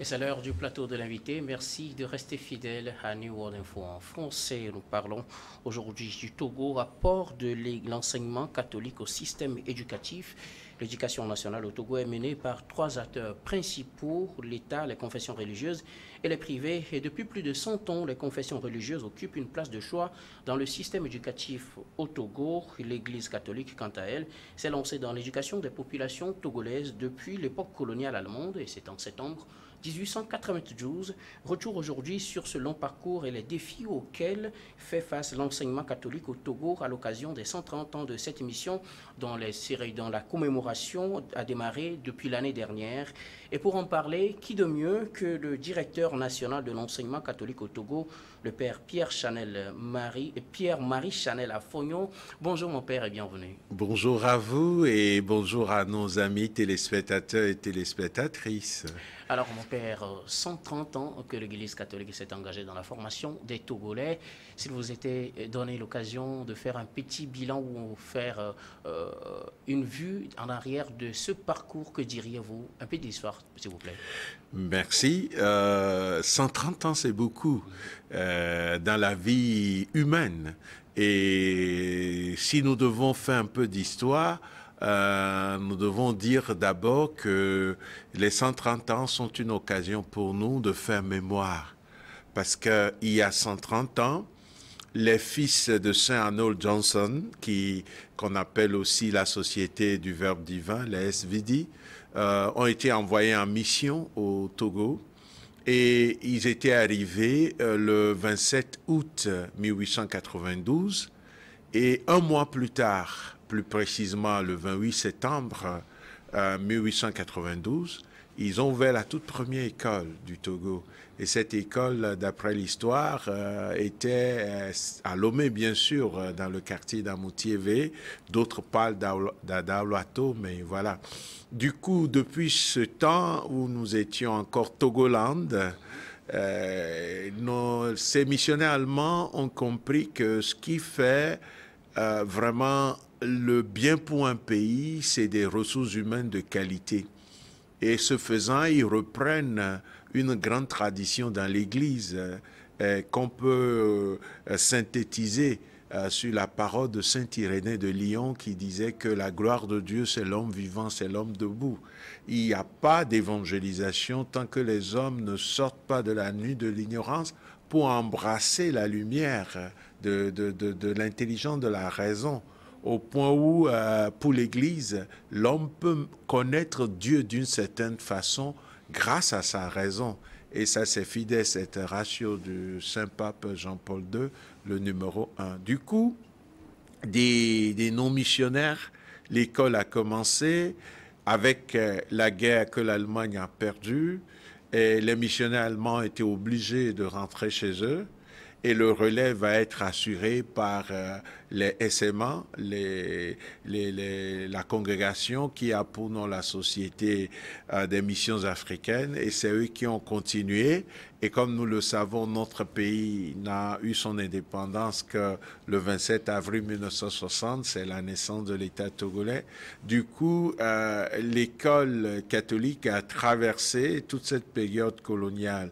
Et c'est l'heure du plateau de l'invité. Merci de rester fidèle à New World Info en français. Nous parlons aujourd'hui du Togo, rapport de l'enseignement catholique au système éducatif. L'éducation nationale au Togo est menée par trois acteurs principaux, l'État, les confessions religieuses et les privés. Et depuis plus de 100 ans, les confessions religieuses occupent une place de choix dans le système éducatif au Togo. L'Église catholique, quant à elle, s'est lancée dans l'éducation des populations togolaises depuis l'époque coloniale allemande, et c'est en septembre 1892. Retour aujourd'hui sur ce long parcours et les défis auxquels fait face l'enseignement catholique au Togo à l'occasion des 130 ans de cette émission dont la commémoration a démarré depuis l'année dernière. Et pour en parler, qui de mieux que le directeur national de l'enseignement catholique au Togo, le père Pierre-Marie Chanel à Fognon. Bonjour mon père et bienvenue. Bonjour à vous et bonjour à nos amis téléspectateurs et téléspectatrices. Alors mon père, 130 ans que l'Église catholique s'est engagée dans la formation des Togolais. S'il vous était donné l'occasion de faire un petit bilan ou faire une vue en arrière de ce parcours, que diriez-vous? Un peu d'histoire, s'il vous plaît. Merci. 130 ans, c'est beaucoup dans la vie humaine. Et si nous devons faire un peu d'histoire, nous devons dire d'abord que les 130 ans sont une occasion pour nous de faire mémoire. Parce qu'il y a 130 ans, les fils de Saint Arnold Johnson, qu'on appelle aussi la Société du Verbe Divin, les SVD, ont été envoyés en mission au Togo. Et ils étaient arrivés le 27 août 1892. Et un mois plus tard, plus précisément le 28 septembre 1892, ils ont ouvert la toute première école du Togo. Et cette école, d'après l'histoire, était à Lomé, bien sûr, dans le quartier d'Amoutiévé. D'autres parlent d'Adaouato, mais voilà. Du coup, depuis ce temps où nous étions encore Togoland, ces missionnaires allemands ont compris que ce qui fait vraiment le bien pour un pays, c'est des ressources humaines de qualité. Et ce faisant, ils reprennent une grande tradition dans l'Église qu'on peut synthétiser sur la parole de saint Irénée de Lyon qui disait que la gloire de Dieu, c'est l'homme vivant, c'est l'homme debout. Il n'y a pas d'évangélisation tant que les hommes ne sortent pas de la nuit de l'ignorance pour embrasser la lumière de l'intelligence, de la raison, au point où, pour l'Église, l'homme peut connaître Dieu d'une certaine façon grâce à sa raison. Et ça, c'est fidèle, cette ratio du Saint-Pape Jean-Paul II, le numéro 1. Du coup, des non-missionnaires, l'école a commencé avec la guerre que l'Allemagne a perdue, et les missionnaires allemands étaient obligés de rentrer chez eux. Et le relais va être assuré par les SMA, la congrégation qui a pour nom la Société des missions africaines. Et c'est eux qui ont continué. Et comme nous le savons, notre pays n'a eu son indépendance que le 27 avril 1960. C'est la naissance de l'État togolais. Du coup, l'école catholique a traversé toute cette période coloniale,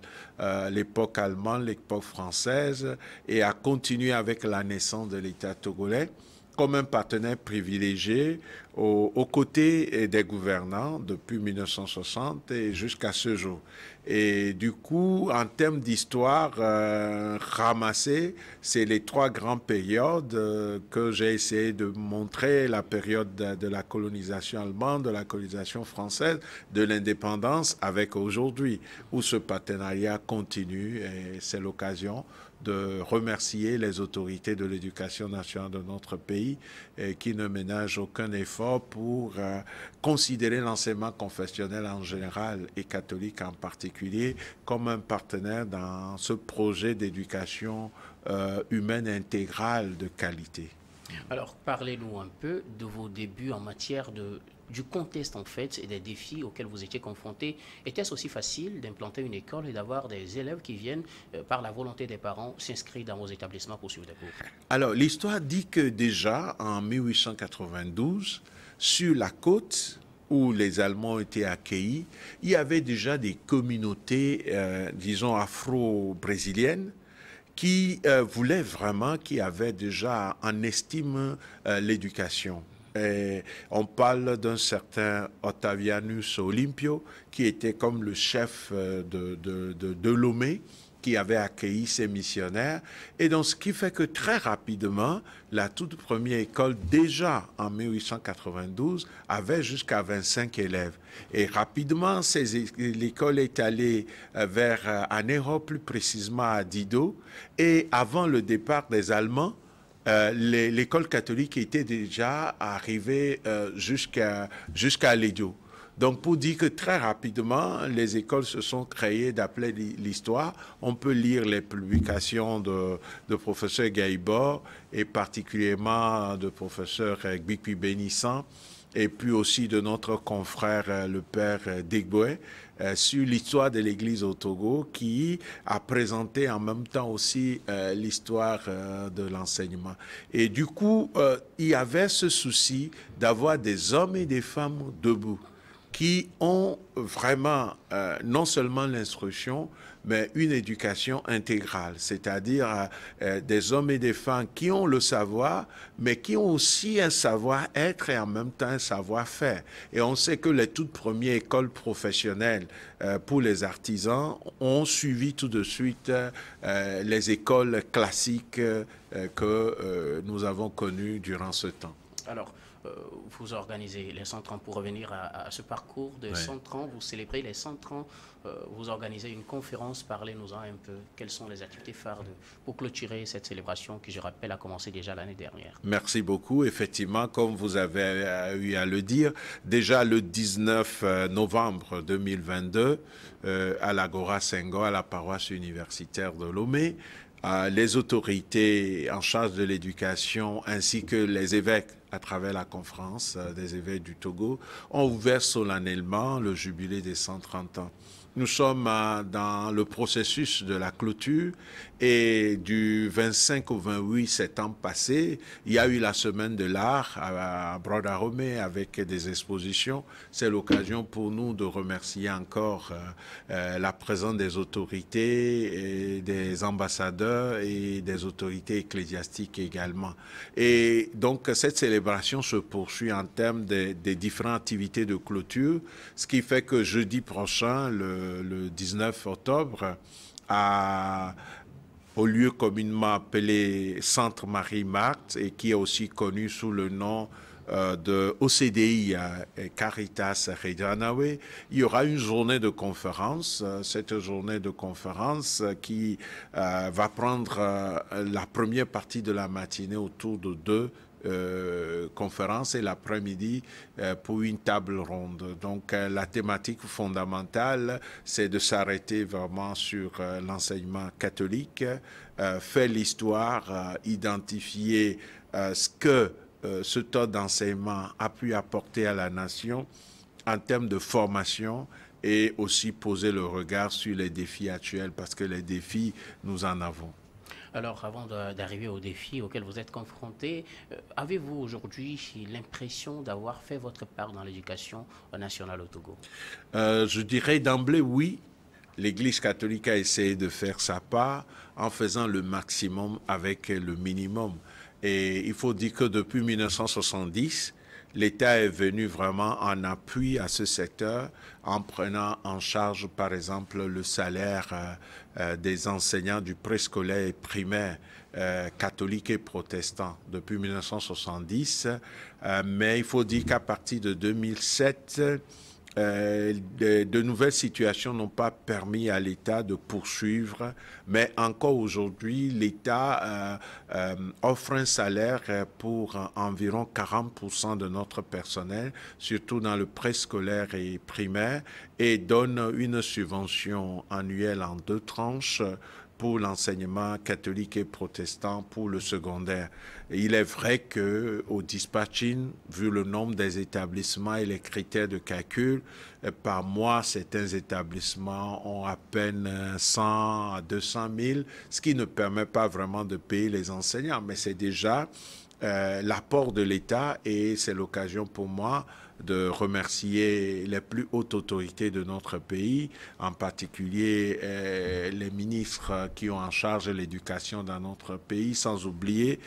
l'époque allemande, l'époque française, et a continué avec la naissance de l'État togolais comme un partenaire privilégié aux côtés des gouvernants depuis 1960 et jusqu'à ce jour. Et du coup, en termes d'histoire ramassée, c'est les trois grandes périodes que j'ai essayé de montrer: la période de la colonisation allemande, de la colonisation française, de l'indépendance, avec aujourd'hui, où ce partenariat continue, et c'est l'occasion de remercier les autorités de l'éducation nationale de notre pays qui ne ménagent aucun effort pour considérer l'enseignement confessionnel en général et catholique en particulier comme un partenaire dans ce projet d'éducation humaine intégrale de qualité. Alors, parlez-nous un peu de vos débuts en matière du contexte en fait et des défis auxquels vous étiez confrontés. Était-ce aussi facile d'implanter une école et d'avoir des élèves qui viennent, par la volonté des parents, s'inscrire dans vos établissements pour suivre des cours? Alors, l'histoire dit que déjà en 1892, sur la côte, où les Allemands ont été accueillis, il y avait déjà des communautés, disons, afro-brésiliennes qui voulaient vraiment, qui avaient déjà en estime l'éducation. Et on parle d'un certain Ottavianus Olympio, qui était comme le chef de Lomé, qui avait accueilli ces missionnaires. Et donc, ce qui fait que très rapidement, la toute première école, déjà en 1892, avait jusqu'à 25 élèves. Et rapidement, l'école est allée vers Anéro, plus précisément à Dido. Et avant le départ des Allemands, l'école catholique était déjà arrivée jusqu'à Lédio. Donc, pour dire que très rapidement, les écoles se sont créées d'après l'histoire. On peut lire les publications de professeur Gaïbor et particulièrement de professeur Gbikwi Bénissan et puis aussi de notre confrère le père Degboé sur l'histoire de l'Église au Togo qui a présenté en même temps aussi l'histoire de l'enseignement. Et du coup, il y avait ce souci d'avoir des hommes et des femmes debout qui ont vraiment non seulement l'instruction, mais une éducation intégrale, c'est-à-dire des hommes et des femmes qui ont le savoir, mais qui ont aussi un savoir-être et en même temps un savoir-faire. Et on sait que les toutes premières écoles professionnelles pour les artisans ont suivi tout de suite les écoles classiques que nous avons connues durant ce temps. Alors, vous organisez les 100 ans, pour revenir à ce parcours de 100 ans, vous célébrez les 100 ans, vous organisez une conférence, parlez-nous-en un peu, quelles sont les activités phares pour clôturer cette célébration qui, je rappelle, a commencé déjà l'année dernière. Merci beaucoup. Effectivement, comme vous avez eu à le dire, déjà le 19 novembre 2022, à l'Agora Senghor, à la paroisse universitaire de Lomé, les autorités en charge de l'éducation ainsi que les évêques à travers la conférence des évêques du Togo ont ouvert solennellement le jubilé des 130 ans. Nous sommes dans le processus de la clôture et du 25 au 28 septembre passé, il y a eu la semaine de l'art à Brodaromé avec des expositions. C'est l'occasion pour nous de remercier encore la présence des autorités, et des ambassadeurs et des autorités ecclésiastiques également. Et donc cette célébration se poursuit en termes des différentes activités de clôture, ce qui fait que jeudi prochain, le 19 octobre, au lieu communément appelé Centre Marie-Marthe et qui est aussi connu sous le nom de OCDI Caritas Redjanawe, il y aura une journée de conférence. Cette journée de conférence qui va prendre la première partie de la matinée autour de deux conférence et l'après-midi pour une table ronde. Donc la thématique fondamentale, c'est de s'arrêter vraiment sur l'enseignement catholique, faire l'histoire, identifier ce que ce taux d'enseignement a pu apporter à la nation en termes de formation et aussi poser le regard sur les défis actuels parce que les défis, nous en avons. Alors, avant d'arriver aux défis auxquels vous êtes confrontés, avez-vous aujourd'hui l'impression d'avoir fait votre part dans l'éducation nationale au Togo? Je dirais d'emblée oui. L'Église catholique a essayé de faire sa part en faisant le maximum avec le minimum. Et il faut dire que depuis 1970, l'État est venu vraiment en appui à ce secteur en prenant en charge, par exemple, le salaire des enseignants du préscolaire et primaire catholiques et protestants depuis 1970. Mais il faut dire qu'à partir de 2007, de nouvelles situations n'ont pas permis à l'État de poursuivre, mais encore aujourd'hui, l'État offre un salaire pour environ 40% de notre personnel, surtout dans le préscolaire et primaire, et donne une subvention annuelle en 2 tranches pour l'enseignement catholique et protestant pour le secondaire. Et il est vrai qu'au dispatching, vu le nombre des établissements et les critères de calcul, par mois, certains établissements ont à peine 100 à 200 000, ce qui ne permet pas vraiment de payer les enseignants. Mais c'est déjà l'apport de l'État et c'est l'occasion pour moi de remercier les plus hautes autorités de notre pays, en particulier les ministres qui ont en charge l'éducation dans notre pays, sans oublier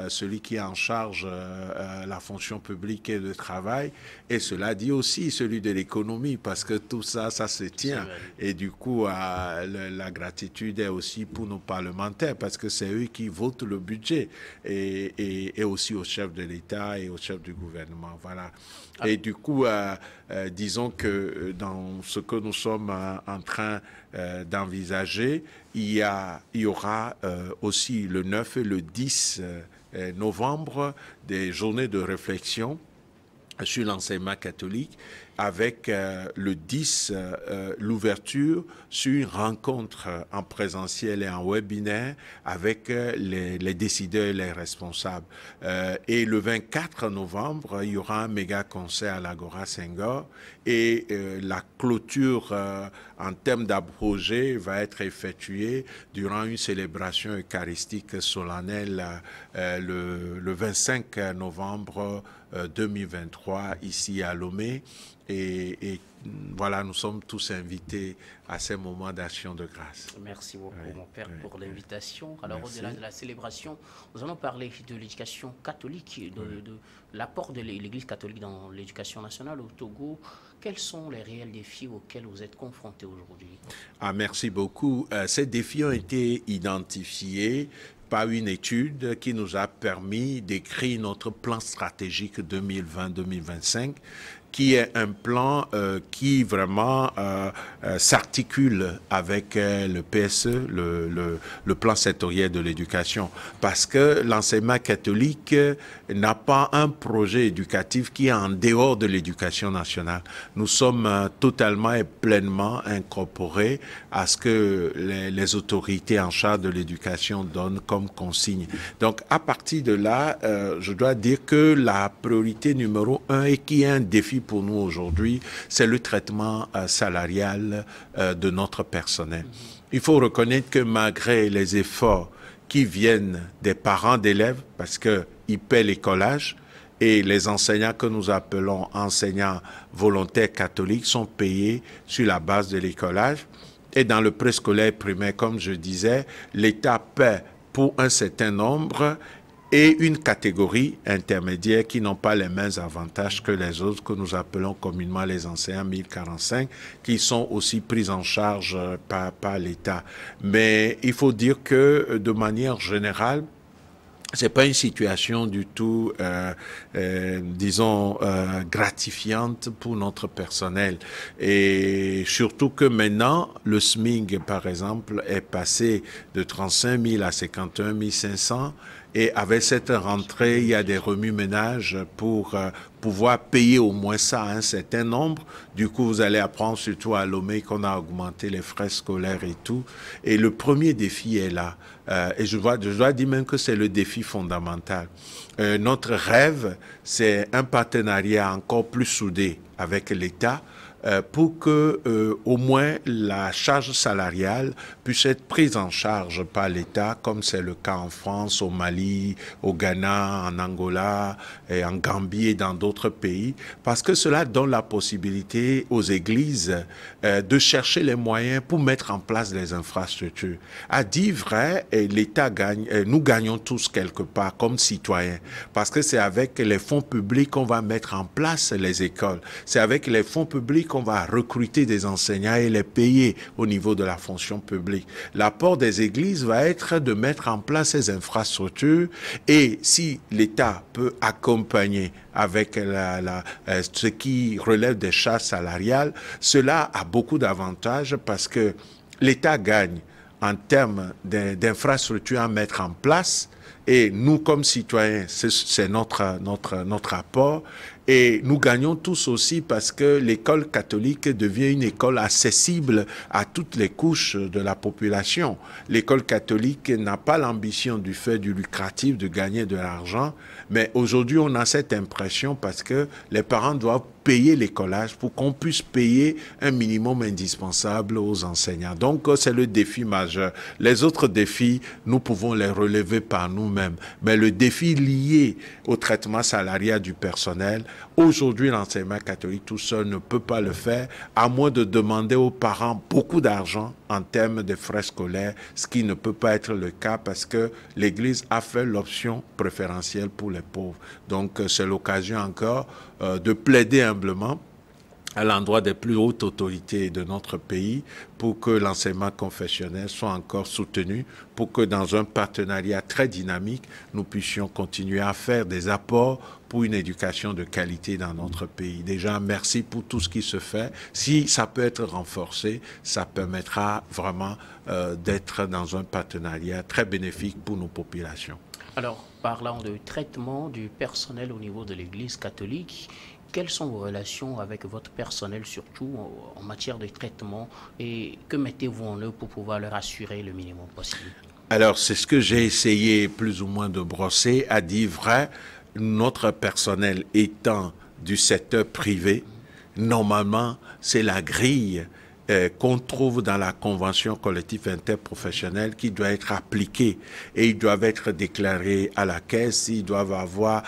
celui qui est en charge la fonction publique et le travail, et cela dit aussi celui de l'économie, parce que tout ça, ça se tient. Et du coup, la gratitude est aussi pour nos parlementaires, parce que c'est eux qui votent le budget, et aussi au chef de l'État et au chef du gouvernement. Voilà. Et du coup, disons que dans ce que nous sommes en train d'envisager, il y aura aussi le 9 et le 10 novembre des journées de réflexion sur l'enseignement catholique, avec le 10, l'ouverture sur une rencontre en présentiel et en webinaire avec les décideurs et les responsables. Et le 24 novembre, il y aura un méga concert à l'Agora Senghor, et la clôture en termes d'abrogé va être effectuée durant une célébration eucharistique solennelle le 25 novembre 2023 ici à Lomé, et voilà, nous sommes tous invités à ces moments d'action de grâce. Merci beaucoup, mon père, pour l'invitation. Alors, au-delà de la célébration, nous allons parler de l'éducation catholique, de l'apport de l'Église catholique dans l'éducation nationale au Togo. Quels sont les réels défis auxquels vous êtes confrontés aujourd'hui? Merci beaucoup. Ces défis ont été identifiés par une étude qui nous a permis d'écrire notre plan stratégique 2020-2025, qui est un plan qui vraiment s'articule avec le PSE, le plan sectoriel de l'éducation, parce que l'enseignement catholique n'a pas un projet éducatif qui est en dehors de l'éducation nationale. Nous sommes totalement et pleinement incorporés à ce que les autorités en charge de l'éducation donnent comme consigne. Donc, à partir de là, je dois dire que la priorité numéro 1 et qui est un défi pour nous aujourd'hui, c'est le traitement salarial de notre personnel. Il faut reconnaître que malgré les efforts qui viennent des parents d'élèves, parce qu'ils paient l'écolage, et les enseignants que nous appelons enseignants volontaires catholiques sont payés sur la base de l'écolage. Et dans le préscolaire primaire, comme je disais, l'État paie pour un certain nombre et une catégorie intermédiaire qui n'ont pas les mêmes avantages que les autres, que nous appelons communément les enseignants 1045, qui sont aussi pris en charge par l'État. Mais il faut dire que de manière générale, c'est pas une situation du tout, disons, gratifiante pour notre personnel. Et surtout que maintenant, le SMIC, par exemple, est passé de 35 000 à 51 500. Et avec cette rentrée, il y a des remue-ménages pour pouvoir payer au moins ça à un certain nombre. Du coup, vous allez apprendre, surtout à Lomé, qu'on a augmenté les frais scolaires et tout. Et le premier défi est là. Et je dois dire même que c'est le défi fondamental. Notre rêve, c'est un partenariat encore plus soudé avec l'État, pour que au moins la charge salariale puisse être prise en charge par l'État, comme c'est le cas en France, au Mali, au Ghana, en Angola, et en Gambie et dans d'autres pays, parce que cela donne la possibilité aux églises de chercher les moyens pour mettre en place les infrastructures. À dire vrai, l'État gagne, nous gagnons tous quelque part comme citoyens, parce que c'est avec les fonds publics qu'on va mettre en place les écoles, c'est avec les fonds publics qu'on va recruter des enseignants et les payer au niveau de la fonction publique. L'apport des églises va être de mettre en place ces infrastructures, et si l'État peut accompagner avec ce qui relève des charges salariales, cela a beaucoup d'avantages parce que l'État gagne en termes d'infrastructures à mettre en place, et nous comme citoyens, c'est notre apport. Et nous gagnons tous aussi parce que l'école catholique devient une école accessible à toutes les couches de la population. L'école catholique n'a pas l'ambition du fait du lucratif de gagner de l'argent, mais aujourd'hui on a cette impression parce que les parents doivent payer l'écolage pour qu'on puisse payer un minimum indispensable aux enseignants. Donc c'est le défi majeur. Les autres défis, nous pouvons les relever par nous-mêmes. Mais le défi lié au traitement salarial du personnel, aujourd'hui, l'enseignement catholique tout seul ne peut pas le faire, à moins de demander aux parents beaucoup d'argent en termes de frais scolaires, ce qui ne peut pas être le cas parce que l'Église a fait l'option préférentielle pour les pauvres. Donc, c'est l'occasion encore de plaider humblement à l'endroit des plus hautes autorités de notre pays pour que l'enseignement confessionnel soit encore soutenu, pour que dans un partenariat très dynamique, nous puissions continuer à faire des apports pour une éducation de qualité dans notre pays. Déjà, merci pour tout ce qui se fait. Si ça peut être renforcé, ça permettra vraiment d'être dans un partenariat très bénéfique pour nos populations. Alors, parlant de traitement du personnel au niveau de l'Église catholique, quelles sont vos relations avec votre personnel, surtout en matière de traitement, et que mettez-vous en œuvre pour pouvoir leur assurer le minimum possible? Alors, c'est ce que j'ai essayé plus ou moins de brosser. À dire vrai, notre personnel étant du secteur privé, normalement, c'est la grille qu'on trouve dans la convention collective interprofessionnelle qui doit être appliquée et ils doivent être déclarés à la caisse, ils doivent avoir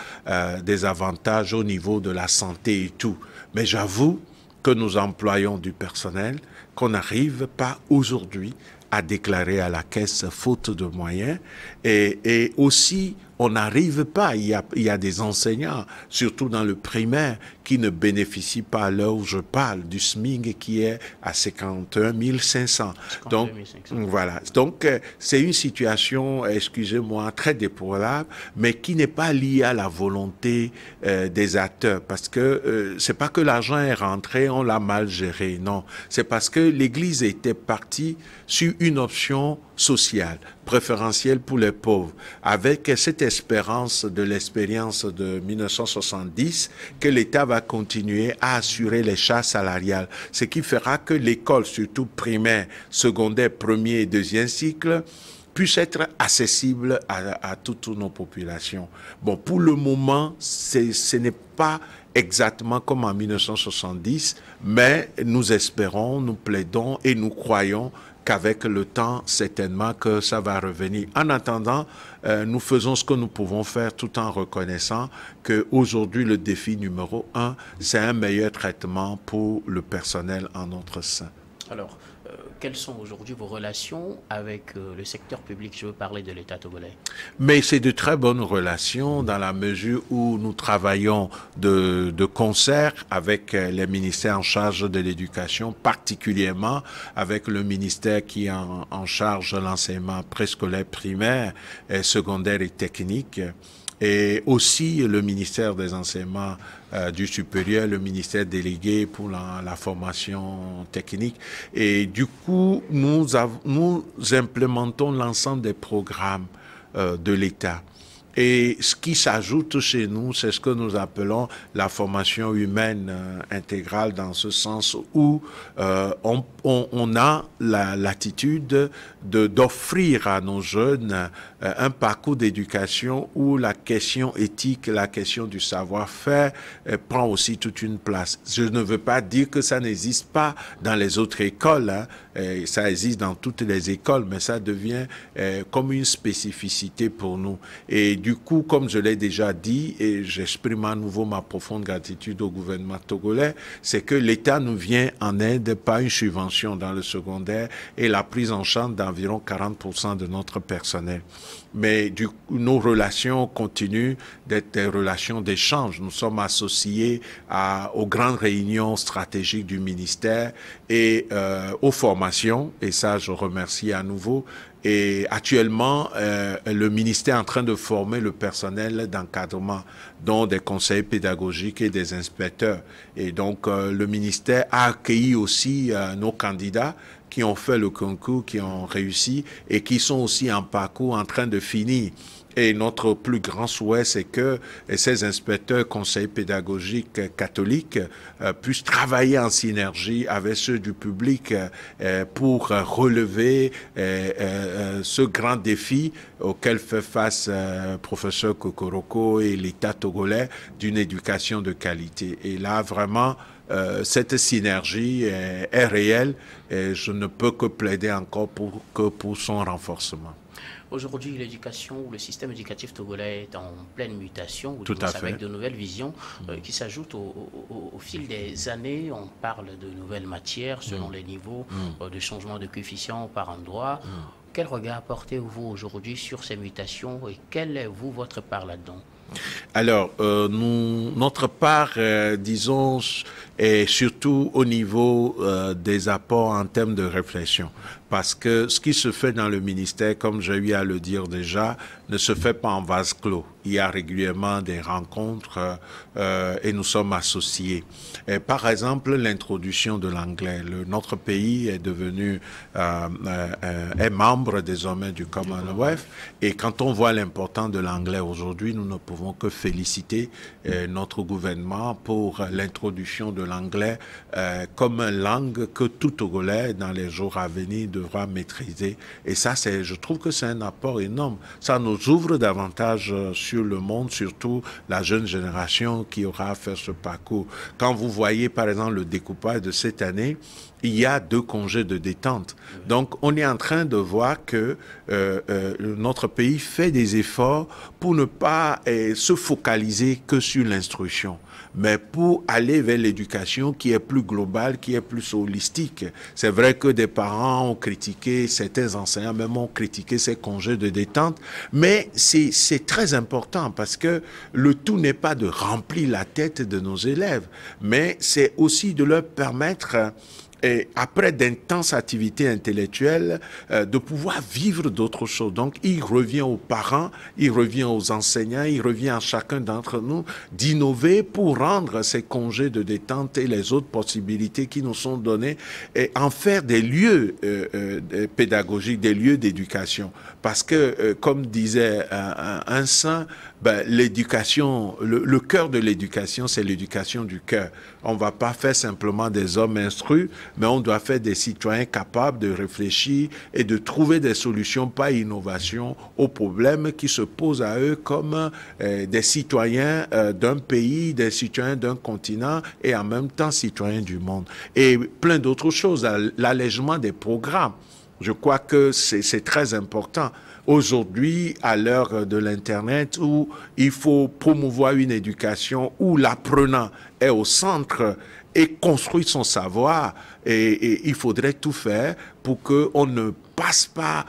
des avantages au niveau de la santé et tout. Mais j'avoue que nous employons du personnel qu'on n'arrive pas aujourd'hui à déclarer à la caisse faute de moyens et aussi on n'arrive pas, il y a des enseignants, surtout dans le primaire, qui ne bénéficient pas à l'heure où je parle du SMIC qui est à 51 500. Donc, voilà. Donc, c'est une situation, excusez-moi, très déplorable, mais qui n'est pas liée à la volonté des acteurs. Parce que c'est pas que l'argent est rentré, on l'a mal géré. Non. C'est parce que l'Église était partie sur une option sociale, préférentielle pour les pauvres, avec cette espérance de l'expérience de 1970 que l'État va continuer à assurer les charges salariales, ce qui fera que l'école, surtout primaire, secondaire, premier et deuxième cycle, puisse être accessible à toutes nos populations. Bon, pour le moment, ce n'est pas exactement comme en 1970, mais nous espérons, nous plaidons et nous croyons qu'avec le temps, certainement que ça va revenir. En attendant, nous faisons ce que nous pouvons faire tout en reconnaissant qu'aujourd'hui, le défi numéro 1, c'est un meilleur traitement pour le personnel en notre sein. Alors, quelles sont aujourd'hui vos relations avec le secteur public? Je veux parler de l'État togolais. Mais c'est de très bonnes relations dans la mesure où nous travaillons de concert avec les ministères en charge de l'éducation, particulièrement avec le ministère qui est en charge de l'enseignement préscolaire primaire, secondaire et technique. Et aussi le ministère des enseignements du supérieur, le ministère délégué pour la formation technique. Et du coup, nous implémentons l'ensemble des programmes de l'État. Et ce qui s'ajoute chez nous, c'est ce que nous appelons la formation humaine intégrale, dans ce sens où on a l'attitude d'offrir à nos jeunes un parcours d'éducation où la question éthique, la question du savoir-faire prend aussi toute une place. Je ne veux pas dire que ça n'existe pas dans les autres écoles, hein. Ça existe dans toutes les écoles, mais ça devient comme une spécificité pour nous. Et du coup, comme je l'ai déjà dit, et j'exprime à nouveau ma profonde gratitude au gouvernement togolais, c'est que l'État nous vient en aide par une subvention dans le secondaire et la prise en charge d'environ 40% de notre personnel. Mais du coup, nos relations continuent d'être des relations d'échange. Nous sommes associés aux grandes réunions stratégiques du ministère et aux formations, et ça je remercie à nouveau. Et actuellement, le ministère est en train de former le personnel d'encadrement, dont des conseillers pédagogiques et des inspecteurs. Et donc, le ministère a accueilli aussi nos candidats qui ont fait le concours, qui ont réussi et qui sont aussi en parcours en train de finir. Et notre plus grand souhait, c'est que ces inspecteurs conseillers pédagogiques catholiques puissent travailler en synergie avec ceux du public pour relever ce grand défi auquel fait face professeur Kokoroko et l'État togolais d'une éducation de qualité. Et là, vraiment, cette synergie est réelle et je ne peux que plaider encore pour son renforcement. Aujourd'hui, l'éducation ou le système éducatif togolais est en pleine mutation, Tout à fait. avec de nouvelles visions qui s'ajoutent au fil des années. On parle de nouvelles matières selon les niveaux de changement de coefficient par endroit. Quel regard portez-vous aujourd'hui sur ces mutations et quelle est, vous, votre part là-dedans? Alors, notre part, disons, est surtout au niveau des apports en termes de réflexion. Parce que ce qui se fait dans le ministère, comme j'ai eu à le dire déjà, ne se fait pas en vase clos. Il y a régulièrement des rencontres et nous sommes associés. Et par exemple, l'introduction de l'anglais. Notre pays est devenu, est membre désormais du Commonwealth. Et quand on voit l'importance de l'anglais aujourd'hui, nous ne pouvons que féliciter notre gouvernement pour l'introduction de l'anglais comme une langue que tout Togolais, dans les jours à venir, devra maîtriser. Et ça, je trouve que c'est un apport énorme. Ça nous ouvre davantage sur le monde, surtout la jeune génération qui aura à faire ce parcours. Quand vous voyez, par exemple, le découpage de cette année, il y a 2 congés de détente. Donc, on est en train de voir que notre pays fait des efforts pour ne pas se focaliser que sur l'instruction, mais pour aller vers l'éducation qui est plus globale, qui est plus holistique. C'est vrai que des parents ont critiqué, certains enseignants même ont critiqué ces congés de détente, mais c'est très important parce que le tout n'est pas de remplir la tête de nos élèves, mais c'est aussi de leur permettre et après d'intenses activités intellectuelles, de pouvoir vivre d'autres choses. Donc, il revient aux parents, il revient aux enseignants, il revient à chacun d'entre nous d'innover pour rendre ces congés de détente et les autres possibilités qui nous sont données et en faire des lieux pédagogiques, des lieux d'éducation. Parce que, comme disait un saint, l'éducation, le cœur de l'éducation, c'est l'éducation du cœur. On ne va pas faire simplement des hommes instruits, mais on doit faire des citoyens capables de réfléchir et de trouver des solutions par innovation aux problèmes qui se posent à eux comme des citoyens d'un pays, des citoyens d'un continent et en même temps citoyens du monde. Et plein d'autres choses, l'allègement des programmes. Je crois que c'est très important. Aujourd'hui, à l'heure de l'Internet, où il faut promouvoir une éducation où l'apprenant est au centre et construit son savoir, et il faudrait tout faire pour qu'on ne passe pas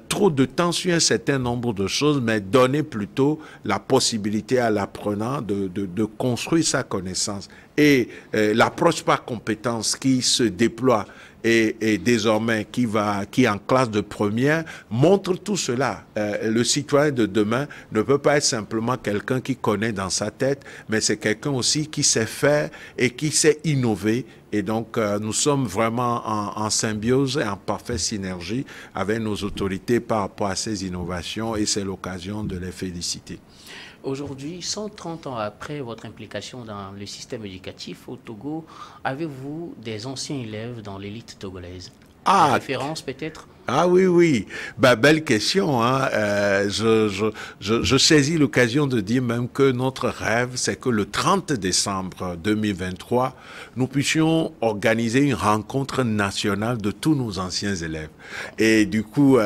trop de temps sur un certain nombre de choses, mais donner plutôt la possibilité à l'apprenant de construire sa connaissance. Et l'approche par compétence qui se déploie et désormais qui est en classe de première, montre tout cela. Le citoyen de demain ne peut pas être simplement quelqu'un qui connaît dans sa tête, mais c'est quelqu'un aussi qui sait faire et qui sait innover. Et donc, nous sommes vraiment en symbiose et en parfaite synergie avec nos autorités par rapport à ces innovations et c'est l'occasion de les féliciter. Aujourd'hui, 130 ans après votre implication dans le système éducatif au Togo, avez-vous des anciens élèves dans l'élite togolaise? Des références peut-être? Ah oui, oui. Belle question. Hein. Je saisis l'occasion de dire même que notre rêve, c'est que le 30 décembre 2023, nous puissions organiser une rencontre nationale de tous nos anciens élèves. Et du coup,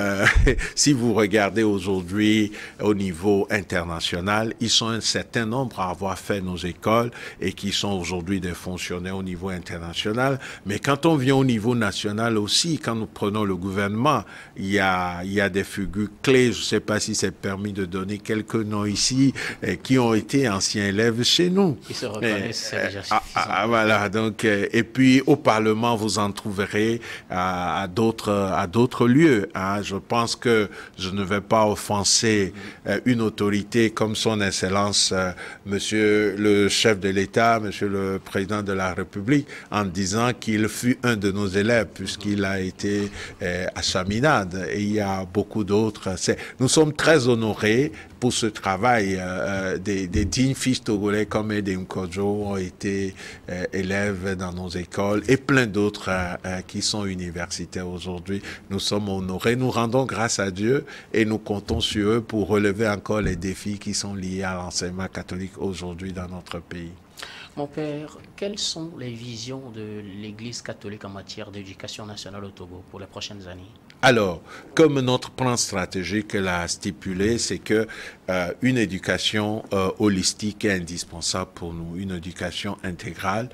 si vous regardez aujourd'hui au niveau international, ils sont un certain nombre à avoir fait nos écoles et qui sont aujourd'hui des fonctionnaires au niveau international. Mais quand on vient au niveau national aussi, quand nous prenons le gouvernement, il y a des figures clés, je ne sais pas si c'est permis de donner quelques noms ici, qui ont été anciens élèves chez nous. Ils se reconnaissent, c'est déjà suffisant. Voilà, donc, et puis au Parlement, vous en trouverez à d'autres lieux. Hein. Je pense que je ne vais pas offenser une autorité comme son Excellence, Monsieur le chef de l'État, Monsieur le Président de la République, en disant qu'il fut un de nos élèves, puisqu'il a été à Chaminade. Et il y a beaucoup d'autres. Nous sommes très honorés pour ce travail. Des dignes fils togolais comme Edem Kodjo ont été élèves dans nos écoles et plein d'autres qui sont universitaires aujourd'hui. Nous sommes honorés. Nous rendons grâce à Dieu et nous comptons sur eux pour relever encore les défis qui sont liés à l'enseignement catholique aujourd'hui dans notre pays. Mon père, quelles sont les visions de l'Église catholique en matière d'éducation nationale au Togo pour les prochaines années? Alors, comme notre plan stratégique l'a stipulé, c'est que une éducation holistique est indispensable pour nous, une éducation intégrale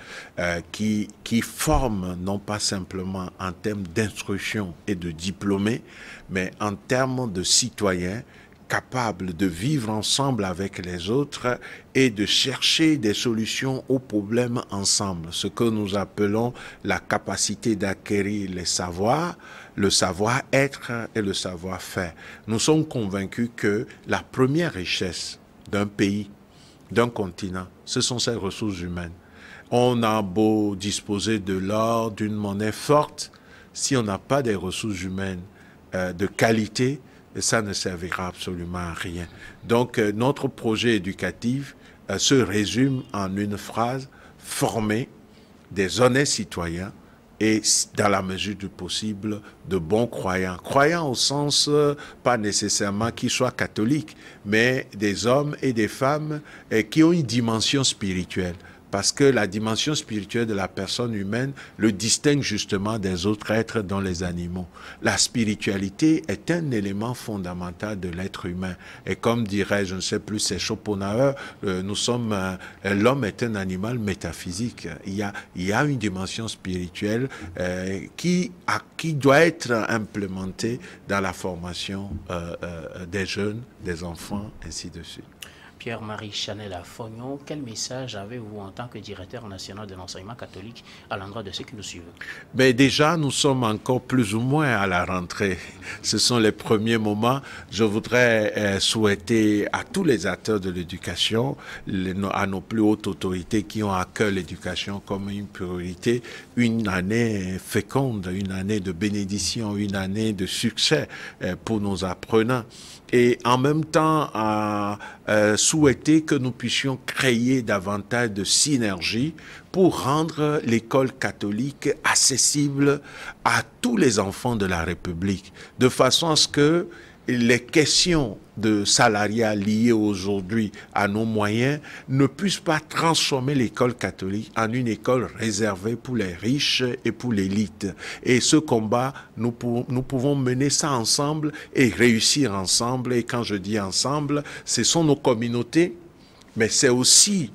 qui forme non pas simplement en termes d'instruction et de diplômés, mais en termes de citoyens capables de vivre ensemble avec les autres et de chercher des solutions aux problèmes ensemble, ce que nous appelons la capacité d'acquérir les savoirs, le savoir-être et le savoir-faire. Nous sommes convaincus que la première richesse d'un pays, d'un continent, ce sont ses ressources humaines. On a beau disposer de l'or, d'une monnaie forte, si on n'a pas des ressources humaines de qualité, ça ne servira absolument à rien. Donc, notre projet éducatif se résume en une phrase: former des honnêtes citoyens et, dans la mesure du possible, de bons croyants. Croyants au sens, pas nécessairement qu'ils soient catholiques, mais des hommes et des femmes qui ont une dimension spirituelle. Parce que la dimension spirituelle de la personne humaine le distingue justement des autres êtres dans les animaux. La spiritualité est un élément fondamental de l'être humain. Et comme dirait, je ne sais plus, c'est Schopenhauer, l'homme est un animal métaphysique. Il y a une dimension spirituelle qui doit être implémentée dans la formation des jeunes, des enfants, ainsi de suite. Pierre-Marie Chanel Afognon, quel message avez-vous en tant que directeur national de l'enseignement catholique à l'endroit de ceux qui nous suivent? Mais déjà, nous sommes encore plus ou moins à la rentrée. Ce sont les premiers moments. Je voudrais souhaiter à tous les acteurs de l'éducation, à nos plus hautes autorités qui ont à cœur l'éducation comme une priorité, une année féconde, une année de bénédiction, une année de succès pour nos apprenants. Et en même temps, souhaiter que nous puissions créer davantage de synergie pour rendre l'école catholique accessible à tous les enfants de la République, de façon à ce que les questions de salariat liées aujourd'hui à nos moyens ne puissent pas transformer l'école catholique en une école réservée pour les riches et pour l'élite. Et ce combat, nous pouvons mener ça ensemble et réussir ensemble. Et quand je dis ensemble, ce sont nos communautés, mais c'est aussi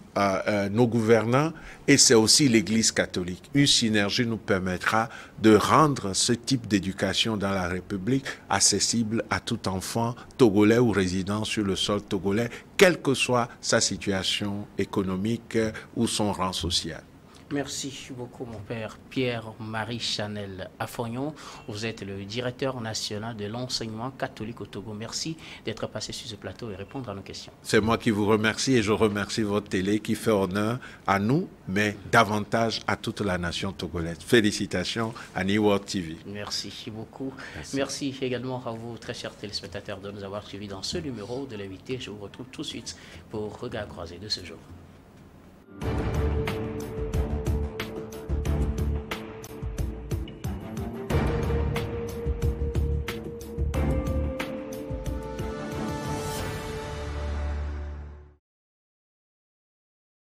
nos gouvernants et c'est aussi l'Église catholique. Une synergie nous permettra de rendre ce type d'éducation dans la République accessible à tout enfant togolais ou résident sur le sol togolais, quelle que soit sa situation économique ou son rang social. Merci beaucoup, mon père Pierre-Marie Chanel Afognon. Vous êtes le directeur national de l'enseignement catholique au Togo. Merci d'être passé sur ce plateau et répondre à nos questions. C'est moi qui vous remercie et je remercie votre télé qui fait honneur à nous, mais davantage à toute la nation togolaise. Félicitations à New World TV. Merci beaucoup. Merci également à vous, très chers téléspectateurs, de nous avoir suivis dans ce numéro de l'invité. Je vous retrouve tout de suite pour Regard croisé de ce jour.